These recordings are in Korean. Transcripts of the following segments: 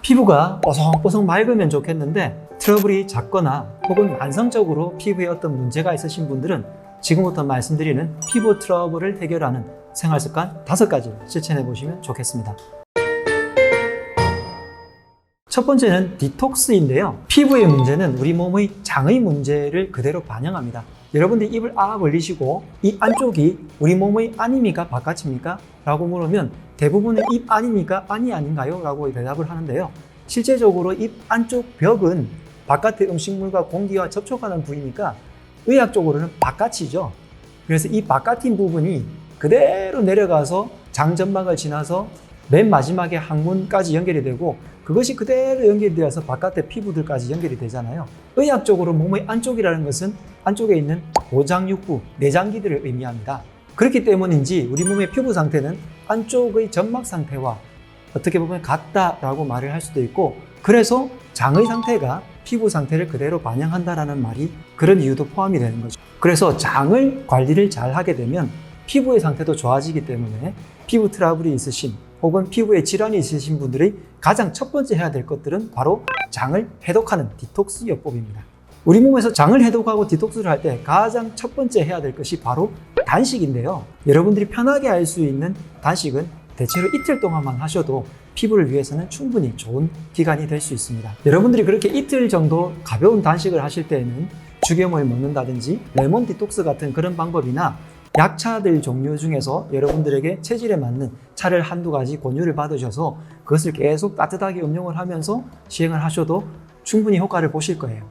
피부가 뽀송뽀송 맑으면 좋겠는데 트러블이 작거나 혹은 만성적으로 피부에 어떤 문제가 있으신 분들은 지금부터 말씀드리는 피부 트러블을 해결하는 생활습관 5가지를 실천해 보시면 좋겠습니다. 첫 번째는 디톡스인데요. 피부의 문제는 우리 몸의 장의 문제를 그대로 반영합니다. 여러분들이 입을 벌리시고 이 안쪽이 우리 몸의 안입니까 바깥입니까? 라고 물으면 대부분은 입 안입니까? 안이 아닌가요? 라고 대답을 하는데요. 실제적으로 입 안쪽 벽은 바깥의 음식물과 공기와 접촉하는 부위니까 의학적으로는 바깥이죠. 그래서 이 바깥인 부분이 그대로 내려가서 장점막을 지나서 맨 마지막에 항문까지 연결이 되고 그것이 그대로 연결이 되어서 바깥의 피부들까지 연결이 되잖아요. 의학적으로 몸의 안쪽이라는 것은 안쪽에 있는 고장육부, 내장기들을 의미합니다. 그렇기 때문인지 우리 몸의 피부 상태는 안쪽의 점막 상태와 어떻게 보면 같다라고 말을 할 수도 있고, 그래서 장의 상태가 피부 상태를 그대로 반영한다라는 말이 그런 이유도 포함이 되는 거죠. 그래서 장을 관리를 잘 하게 되면 피부의 상태도 좋아지기 때문에 피부 트러블이 있으신 혹은 피부에 질환이 있으신 분들의 가장 첫 번째 해야 될 것들은 바로 장을 해독하는 디톡스 요법입니다. 우리 몸에서 장을 해독하고 디톡스를 할 때 가장 첫 번째 해야 될 것이 바로 단식인데요. 여러분들이 편하게 할 수 있는 단식은 대체로 이틀 동안만 하셔도 피부를 위해서는 충분히 좋은 기간이 될 수 있습니다. 여러분들이 그렇게 이틀 정도 가벼운 단식을 하실 때에는 죽염을 먹는다든지 레몬 디톡스 같은 그런 방법이나 약차들 종류 중에서 여러분들에게 체질에 맞는 차를 한두 가지 권유를 받으셔서 그것을 계속 따뜻하게 음용을 하면서 시행을 하셔도 충분히 효과를 보실 거예요.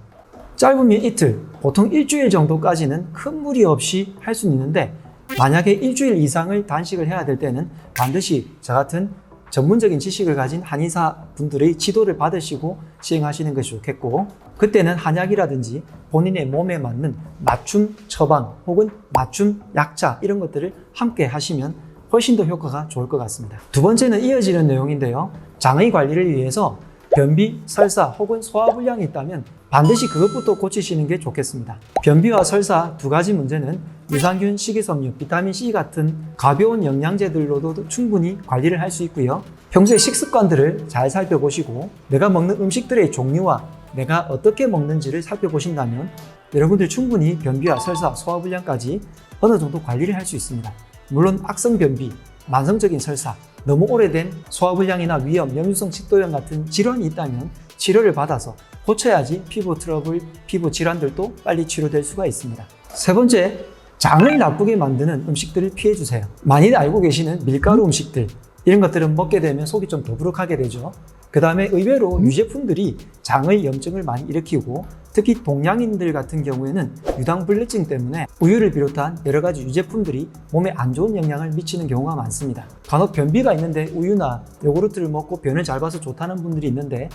짧으면 이틀, 보통 일주일 정도까지는 큰 무리 없이 할 수는 있는데 만약에 일주일 이상을 단식을 해야 될 때는 반드시 저 같은 전문적인 지식을 가진 한의사 분들의 지도를 받으시고 시행하시는 것이 좋겠고, 그때는 한약이라든지 본인의 몸에 맞는 맞춤 처방 혹은 맞춤 약차 이런 것들을 함께 하시면 훨씬 더 효과가 좋을 것 같습니다. 두 번째는 이어지는 내용인데요. 장의 관리를 위해서 변비, 설사 혹은 소화불량이 있다면 반드시 그것부터 고치시는 게 좋겠습니다. 변비와 설사 두 가지 문제는 유산균, 식이섬유, 비타민C 같은 가벼운 영양제들로도 충분히 관리를 할 수 있고요. 평소에 식습관들을 잘 살펴보시고 내가 먹는 음식들의 종류와 내가 어떻게 먹는지를 살펴보신다면 여러분들 충분히 변비와 설사, 소화불량까지 어느 정도 관리를 할 수 있습니다. 물론 악성 변비, 만성적인 설사, 너무 오래된 소화불량이나 위염, 역류성 식도염 같은 질환이 있다면 치료를 받아서 고쳐야지 피부 트러블, 피부 질환들도 빨리 치료될 수가 있습니다. 세 번째, 장을 나쁘게 만드는 음식들을 피해주세요. 많이들 알고 계시는 밀가루 음식들, 이런 것들은 먹게 되면 속이 좀 더부룩하게 되죠. 그 다음에 의외로 유제품들이 장의 염증을 많이 일으키고 특히 동양인들 같은 경우에는 유당불내증 때문에 우유를 비롯한 여러 가지 유제품들이 몸에 안 좋은 영향을 미치는 경우가 많습니다. 간혹 변비가 있는데 우유나 요구르트를 먹고 변을 잘 봐서 좋다는 분들이 있는데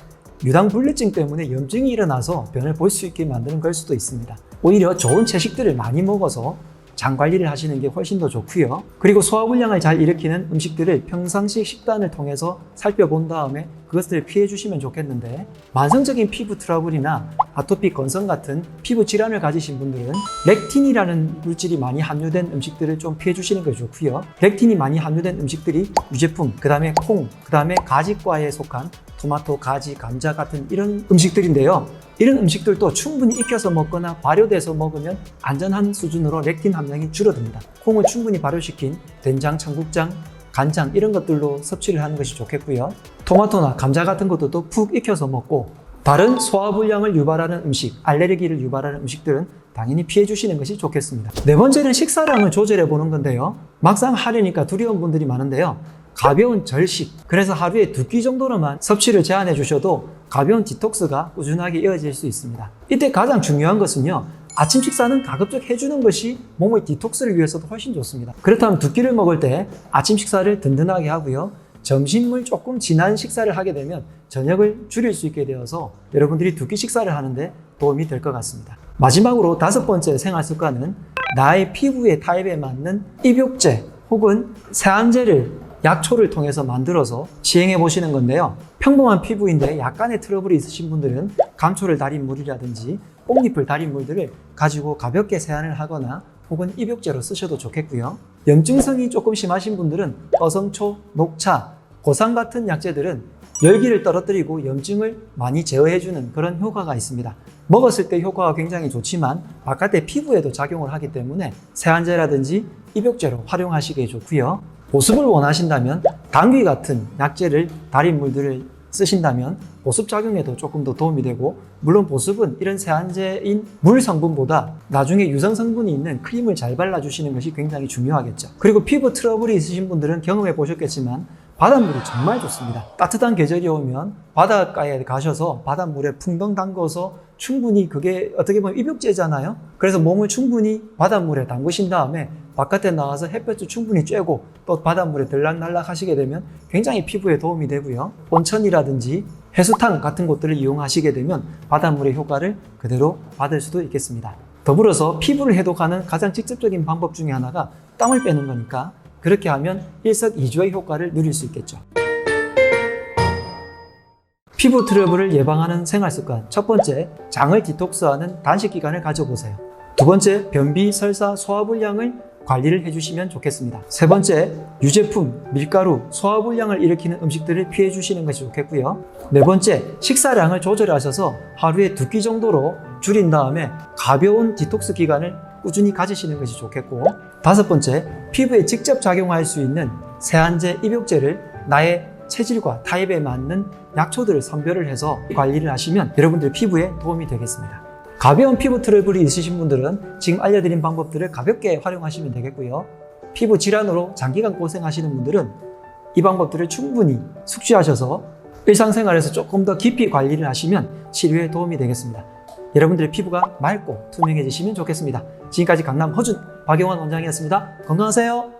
유당불내증 때문에 염증이 일어나서 변을 볼 수 있게 만드는 걸 수도 있습니다. 오히려 좋은 채식들을 많이 먹어서 장 관리를 하시는 게 훨씬 더 좋고요. 그리고 소화불량을 잘 일으키는 음식들을 평상시 식단을 통해서 살펴본 다음에 그것들을 피해 주시면 좋겠는데, 만성적인 피부 트러블이나 아토피, 건성 같은 피부 질환을 가지신 분들은 렉틴이라는 물질이 많이 함유된 음식들을 좀 피해 주시는 게 좋고요. 렉틴이 많이 함유된 음식들이 유제품, 그 다음에 콩, 그 다음에 가지과에 속한 토마토, 가지, 감자 같은 이런 음식들인데요. 이런 음식들도 충분히 익혀서 먹거나 발효돼서 먹으면 안전한 수준으로 렉틴 함량이 줄어듭니다. 콩을 충분히 발효시킨 된장, 청국장, 간장 이런 것들로 섭취를 하는 것이 좋겠고요. 토마토나 감자 같은 것도 푹 익혀서 먹고 다른 소화불량을 유발하는 음식, 알레르기를 유발하는 음식들은 당연히 피해 주시는 것이 좋겠습니다. 네 번째는 식사량을 조절해 보는 건데요. 막상 하려니까 두려운 분들이 많은데요. 가벼운 절식, 그래서 하루에 2끼 정도로만 섭취를 제한해 주셔도 가벼운 디톡스가 꾸준하게 이어질 수 있습니다. 이때 가장 중요한 것은요, 아침 식사는 가급적 해주는 것이 몸의 디톡스를 위해서도 훨씬 좋습니다. 그렇다면 2끼를 먹을 때 아침 식사를 든든하게 하고요, 점심을 조금 진한 식사를 하게 되면 저녁을 줄일 수 있게 되어서 여러분들이 2끼 식사를 하는데 도움이 될 것 같습니다. 마지막으로 5번째 생활습관은 나의 피부의 타입에 맞는 입욕제 혹은 세안제를 약초를 통해서 만들어서 시행해 보시는 건데요. 평범한 피부인데 약간의 트러블이 있으신 분들은 감초를 달인 물이라든지 뽕잎을 달인 물들을 가지고 가볍게 세안을 하거나 혹은 입욕제로 쓰셔도 좋겠고요. 염증성이 조금 심하신 분들은 어성초, 녹차, 고상 같은 약재들은 열기를 떨어뜨리고 염증을 많이 제어해주는 그런 효과가 있습니다. 먹었을 때 효과가 굉장히 좋지만 바깥의 피부에도 작용을 하기 때문에 세안제라든지 입욕제로 활용하시기에 좋고요. 보습을 원하신다면 당귀 같은 약재를 달인 물들을 쓰신다면 보습 작용에도 조금 더 도움이 되고, 물론 보습은 이런 세안제인 물 성분보다 나중에 유성 성분이 있는 크림을 잘 발라주시는 것이 굉장히 중요하겠죠. 그리고 피부 트러블이 있으신 분들은 경험해 보셨겠지만 바닷물이 정말 좋습니다. 따뜻한 계절이 오면 바닷가에 가셔서 바닷물에 풍덩 담궈서 충분히, 그게 어떻게 보면 입욕제잖아요. 그래서 몸을 충분히 바닷물에 담그신 다음에 바깥에 나가서 햇볕을 충분히 쬐고 또 바닷물에 들락날락 하시게 되면 굉장히 피부에 도움이 되고요. 온천이라든지 해수탕 같은 곳들을 이용하시게 되면 바닷물의 효과를 그대로 받을 수도 있겠습니다. 더불어서 피부를 해독하는 가장 직접적인 방법 중에 하나가 땀을 빼는 거니까 그렇게 하면 일석이조의 효과를 누릴 수 있겠죠. 피부 트러블을 예방하는 생활습관. 첫 번째, 장을 디톡스하는 단식 기간을 가져보세요. 두 번째, 변비, 설사, 소화불량을 관리를 해주시면 좋겠습니다. 세 번째, 유제품, 밀가루, 소화불량을 일으키는 음식들을 피해 주시는 것이 좋겠고요. 네 번째, 식사량을 조절하셔서 하루에 2끼 정도로 줄인 다음에 가벼운 디톡스 기간을 꾸준히 가지시는 것이 좋겠고, 다섯 번째, 피부에 직접 작용할 수 있는 세안제, 입욕제를 나의 체질과 타입에 맞는 약초들을 선별을 해서 관리를 하시면 여러분들 피부에 도움이 되겠습니다. 가벼운 피부 트러블이 있으신 분들은 지금 알려드린 방법들을 가볍게 활용하시면 되겠고요. 피부 질환으로 장기간 고생하시는 분들은 이 방법들을 충분히 숙지하셔서 일상생활에서 조금 더 깊이 관리를 하시면 치료에 도움이 되겠습니다. 여러분들의 피부가 맑고 투명해지시면 좋겠습니다. 지금까지 강남 허준 박영환 원장이었습니다. 건강하세요.